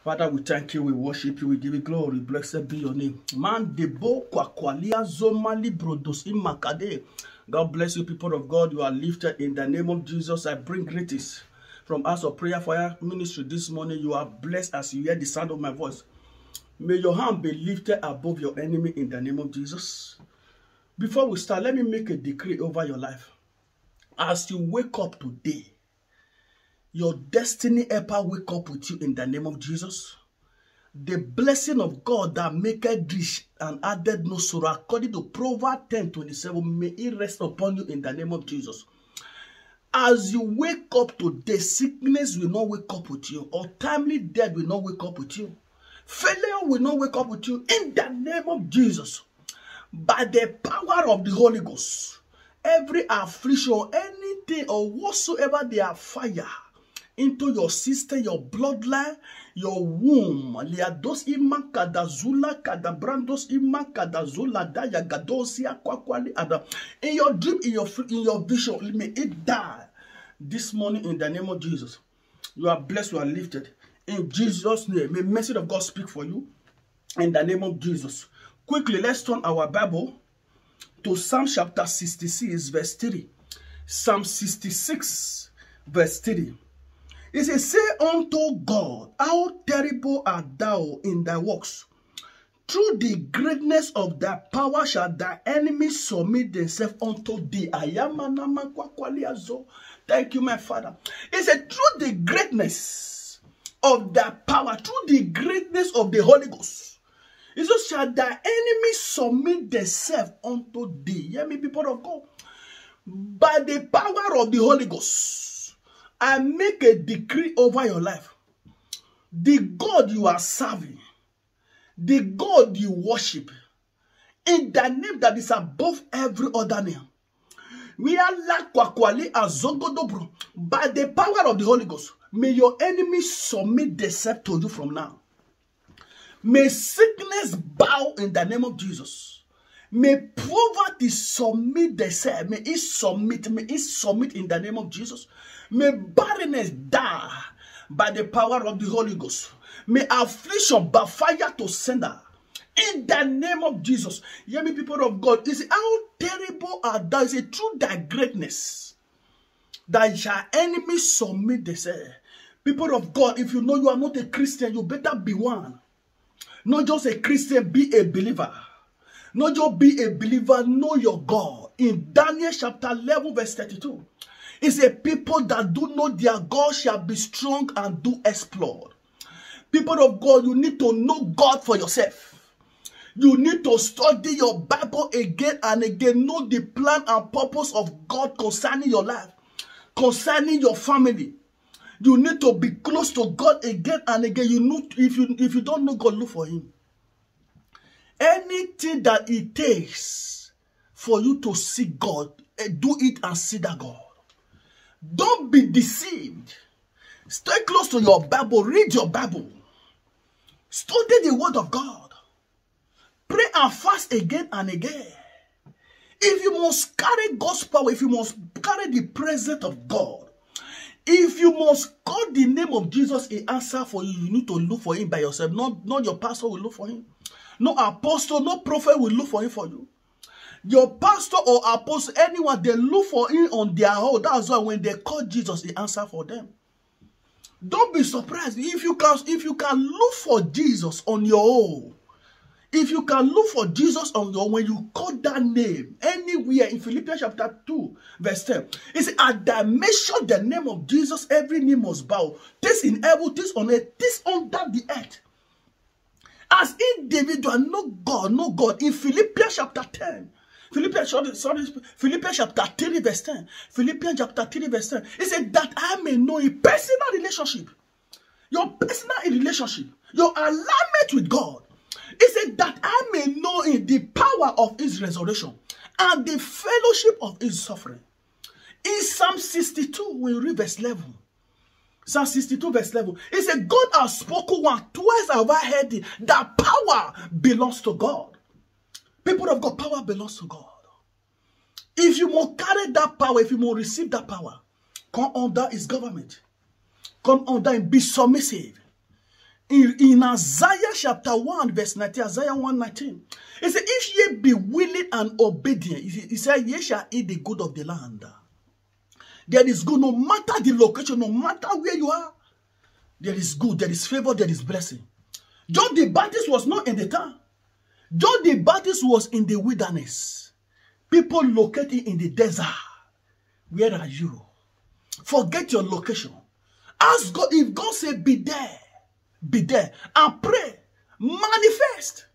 Father, we thank you, we worship you, we give you glory. Blessed be your name. Man debo kwakwalia zomali brodos imakade. God bless you, people of God. You are lifted in the name of Jesus. I bring greetings from House of Prayer Fire Ministry this morning. You are blessed as you hear the sound of my voice. May your hand be lifted above your enemy in the name of Jesus. Before we start, let me make a decree over your life. As you wake up today, your destiny helper wake up with you in the name of Jesus. The blessing of God that maketh rich and added no sorrow, according to Proverbs 10:27, may it rest upon you in the name of Jesus. As you wake up today, sickness will not wake up with you, or timely death will not wake up with you. Failure will not wake up with you in the name of Jesus. By the power of the Holy Ghost, every affliction, anything or whatsoever they are fire into your system, your bloodline, your womb. Liados ima kadazula kadabrandos ima kadazula daya gadosia kwakwali ada. In your dream, in your vision, may it die this morning in the name of Jesus. You are blessed, you are lifted. In Jesus' name, may the mercy of God speak for you in the name of Jesus. Quickly, let's turn our Bible to Psalm chapter 66, verse 3. Psalm 66, verse 3. It says, say unto God, how terrible art thou in thy works. Through the greatness of thy power shall thy enemies submit themselves unto thee. Thank you, my Father. It said, through the greatness of thy power, through the greatness of the Holy Ghost, it says, shall thy enemies submit themselves unto thee. Hear me, people of God. By the power of the Holy Ghost, I make a decree over your life. The God you are serving, the God you worship, in the name that is above every other name, we are like kwakwali azogodobro. By the power of the Holy Ghost, may your enemies submit themselves to you from now. May sickness bow in the name of Jesus. May poverty submit themselves. May it submit in the name of Jesus. May barrenness die by the power of the Holy Ghost. May affliction by fire to sender in the name of Jesus. Hear me, people of God. You see, how terrible are thou? Is it through thy greatness that shall enemies submit themselves? People of God, if you know you are not a Christian, you better be one. Not just a Christian, be a believer. Not just be a believer, know your God. In Daniel chapter 11, verse 32. It's a people that do know their God shall be strong and do exploit. People of God, you need to know God for yourself. You need to study your Bible again and again. Know the plan and purpose of God concerning your life, concerning your family. You need to be close to God again and again. You know, if you don't know God, look for Him. Anything that it takes for you to seek God, do it and see that God. Don't be deceived. Stay close to your Bible. Read your Bible. Study the word of God. Pray and fast again and again. If you must carry God's power, if you must carry the presence of God, if you must call the name of Jesus, He answer for you. You need to look for Him by yourself. Not your pastor will look for Him. No apostle, no prophet will look for Him for you. Your pastor or apostle, anyone, they look for Him on their own. That's why when they call Jesus, He answer for them. Don't be surprised if you can look for Jesus on your own. If you can look for Jesus on your own, when you call that name anywhere in Philippians chapter 2, verse 10, it says, at the mention the name of Jesus, every knee must bow. This in heaven, this on earth, this under the earth. As individual, no God. In Philippians chapter 10, Philippians chapter 3, verse 10. Philippians chapter 3, verse 10. It said that I may know a personal relationship. Your personal relationship. Your alignment with God. It said that I may know in the power of His resurrection and the fellowship of His suffering. In Psalm 62, we read verse 11. Psalm 62, verse 11. It said, God has spoken once, twice have I heard it. That power belongs to God. People of God, power belongs to God. If you must carry that power, if you must receive that power, come under His government. Come under Him, be submissive. In Isaiah chapter 1, verse 19, Isaiah 1:19, it said, if ye be willing and obedient, he said, ye shall eat the good of the land. There is good, no matter the location, no matter where you are. There is good, there is favor, there is blessing. John the Baptist was not in the town. John the Baptist was in the wilderness. People located in the desert. Where are you? Forget your location. Ask God, if God said be there and pray, manifest.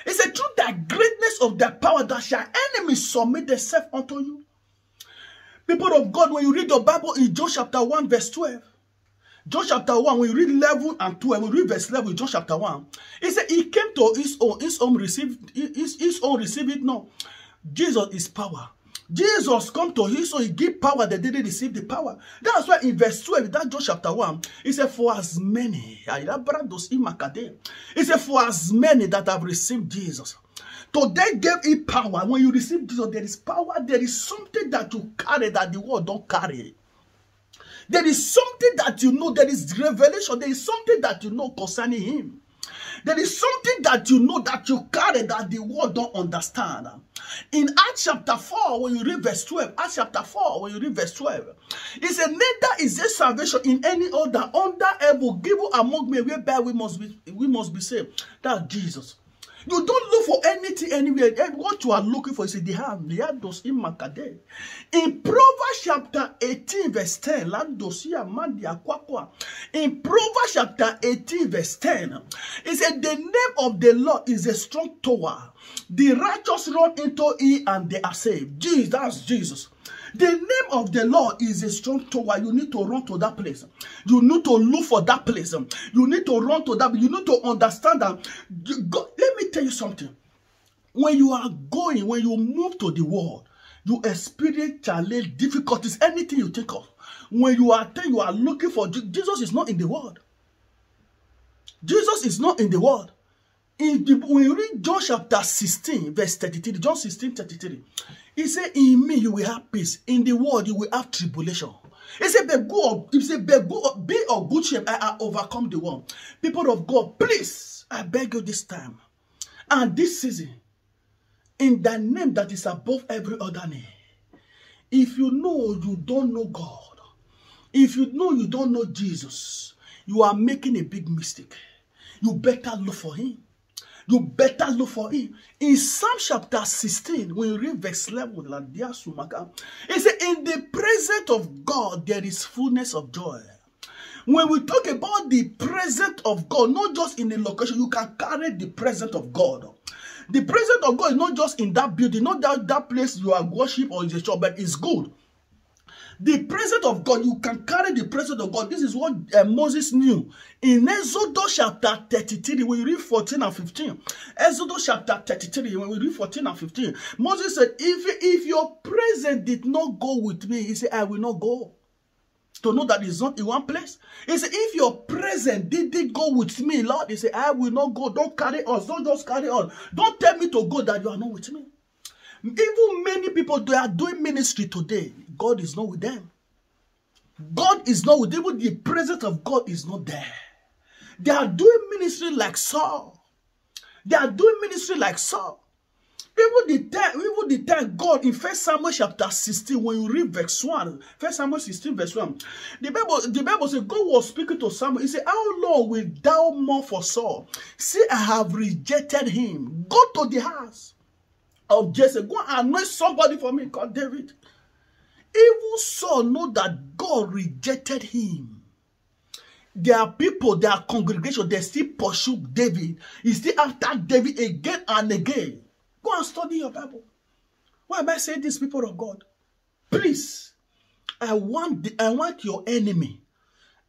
It's a through the greatness of the power that shall enemies submit themselves unto you. People of God, when you read the Bible in John chapter 1 verse 12, John chapter 1, when you read 11 and 12, when you read verse 11 in John chapter 1, it said he came to his own received it not. Jesus is power. Jesus come to his own, he give power, they didn't receive the power. That's why in verse 12, that John chapter 1, he said, for as many, he said, for as many that have received Jesus, so they gave it power. When you receive Jesus, there is power. There is something that you carry that the world don't carry. There is something that you know. There is revelation. There is something that you know concerning him. There is something that you know that you carry that the world don't understand. In Acts chapter 4, when you read verse 12, Acts chapter 4, when you read verse 12, it says, neither is there salvation in any other under heaven given among men whereby we must be saved. That's Jesus. You don't look for anything anywhere. What you are looking for is the hand. Those in Makade. In Proverbs chapter 18, verse 10. In Proverbs chapter 18, verse 10. It said, the name of the Lord is a strong tower. The righteous run into it and they are saved. Jesus, that's Jesus. The name of the Lord is a strong tower. You need to run to that place. You need to look for that place. You need to run to that. You need to understand that. Let me tell you something. When you are going, when you move to the world, you experience challenge, difficulties, anything you think of. When you are looking for Jesus is not in the world. Jesus is not in the world. When you read John chapter 16, verse 33, John 16, 33, he said, in me you will have peace. In the world you will have tribulation. He said, be of good shape. I have overcome the world. People of God, please, I beg you this time and this season, in the name that is above every other name, if you know you don't know God, if you know you don't know Jesus, you are making a big mistake. You better look for him. You better look for him. In Psalm chapter 16, when you read verse 11, it says, in the presence of God, there is fullness of joy. When we talk about the presence of God, not just in the location, you can carry the presence of God. The presence of God is not just in that building, not that place you are worship or is a church, but it's good. The presence of God, you can carry the presence of God. This is what Moses knew. In Exodus chapter 33, when you read 14 and 15. Exodus chapter 33, when we read 14 and 15. Moses said, if your presence did not go with me, he said, I will not go. To know that it's not in one place. He said, if your presence didn't go with me, Lord, he said, I will not go. Don't carry us. Don't just carry on. Don't tell me to go that you are not with me. Even many people, they are doing ministry today. God is not with them. God is not with them. Even the presence of God is not there. They are doing ministry like Saul. They are doing ministry like Saul. Even the time God in 1 Samuel chapter 16, when you read verse 1, 1 Samuel 16 verse 1, the Bible says God was speaking to Samuel. He said, how long will thou mourn for Saul? See, I have rejected him. Go to the house of Jesse. Go and anoint somebody for me called David. Even Saul know that God rejected him. There are people, there are congregations, they still pursue David. He still after David again and again. Go and study your Bible. Why am I saying this, people of God? Please, I want your enemy.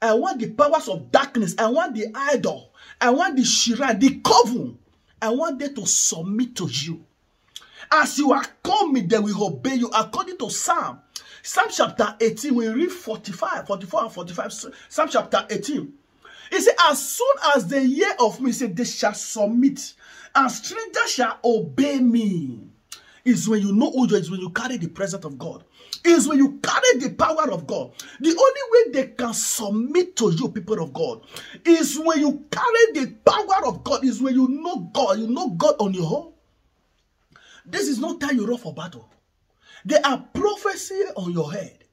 I want the powers of darkness. I want the idol. I want the shrine, the coven. I want them to submit to you. As you are coming, they will obey you. According to Psalm chapter 18, we read 44 and 45. Psalm chapter 18. He said, as soon as they hear of me, he said, they shall submit, and strangers shall obey me. Is when you know who you are, is when you carry the presence of God. Is when you carry the power of God. The only way they can submit to you, people of God, is when you carry the power of God, is when you know God on your own. This is not time you run for battle. There are prophecy on your head.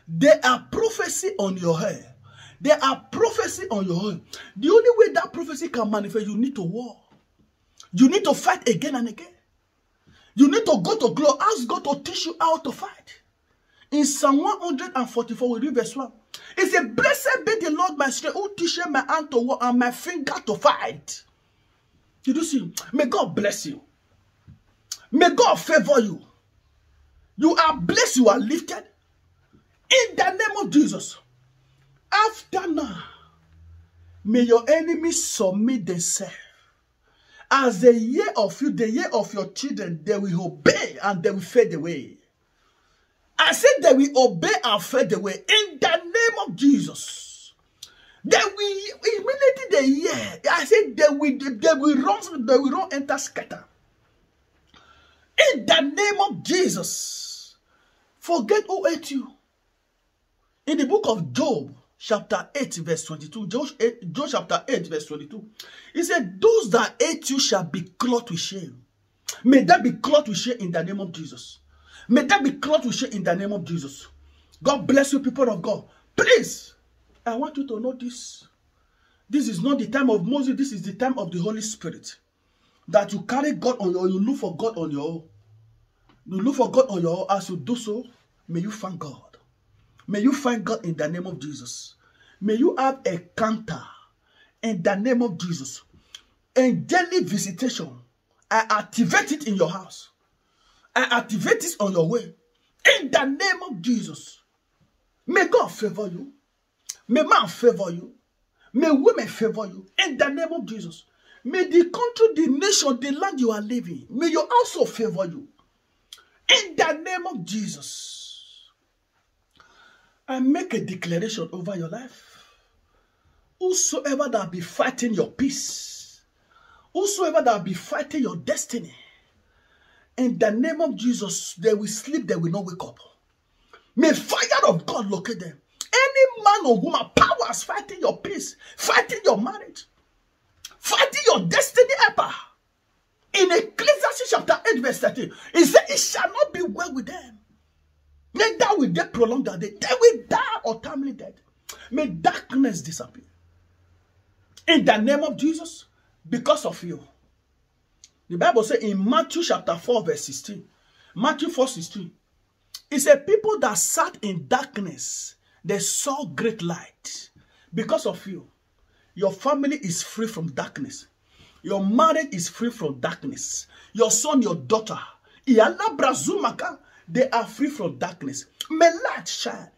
There are prophecy on your head. There are prophecy on your head. The only way that prophecy can manifest, you need to war. You need to fight again and again. You need to go to glory. Ask God to teach you how to fight. In Psalm 144, we read verse 1. It says, blessed be the Lord my strength, who teaches my hand to war and my finger to fight. Did you see? May God bless you. May God favor you. You are blessed, you are lifted. In the name of Jesus. After now, may your enemies submit themselves. As the year of you, the year of your children, they will obey and they will fade away. I said they will obey and fade away in the name of Jesus. They will immediately the year. I said they will run enter scatter. In the name of Jesus. Forget who ate you. In the book of Job, chapter 8, verse 22. Job chapter 8, verse 22. He said, those that hate you shall be clothed with shame. May that be clothed with shame in the name of Jesus. May that be clothed with shame in the name of Jesus. God bless you, people of God. Please, I want you to know this. This is not the time of Moses. This is the time of the Holy Spirit. That you carry God on your own. You look for God on your own. You look for God on your own. As you do so, may you find God. May you find God in the name of Jesus. May you have a encounter in the name of Jesus. Angelic visitation. I activate it in your house. I activate it on your way. In the name of Jesus. May God favor you. May man favor you. May women favor you. In the name of Jesus. May the country, the nation, the land you are living, may you also favor you. In the name of Jesus. I make a declaration over your life. Whosoever that be fighting your peace, whosoever that be fighting your destiny, in the name of Jesus, they will sleep, they will not wake up. May fire of God locate them. Any man or woman, powers fighting your peace, fighting your marriage, fighting your destiny helper. In Ecclesiastes chapter 8, verse 13, it said, it shall not be well with them. Neither will they prolong their day. They will die untimely death. May darkness disappear. In the name of Jesus, because of you. The Bible says in Matthew chapter 4, verse 16, Matthew 4, 16, it said, people that sat in darkness, they saw great light. Because of you. Your family is free from darkness. Your marriage is free from darkness. Your son, your daughter, they are free from darkness. May light shine.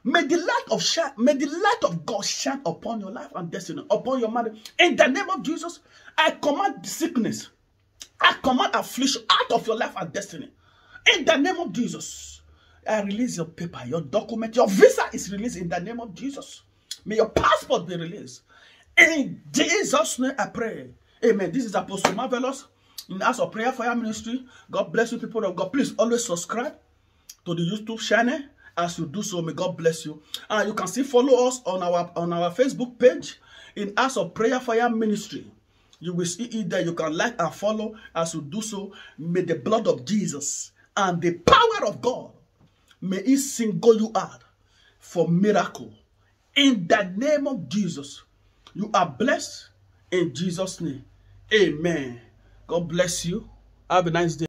May the light of God shine upon your life and destiny, upon your marriage. In the name of Jesus, I command sickness. I command affliction out of your life and destiny. In the name of Jesus, I release your paper, your document, your visa is released in the name of Jesus. May your passport be released. In Jesus' name I pray. Amen. This is Apostle Marvelous in the House of Prayer Fire Ministry. God bless you, people of God. Please always subscribe to the YouTube channel. As you do so, may God bless you. And you can still follow us on our Facebook page in House of Prayer Fire Ministry. You will see it there. You can like and follow. As you do so, may the blood of Jesus and the power of God, may it single you out for miracle. In the name of Jesus, you are blessed in Jesus' name. Amen. God bless you. Have a nice day.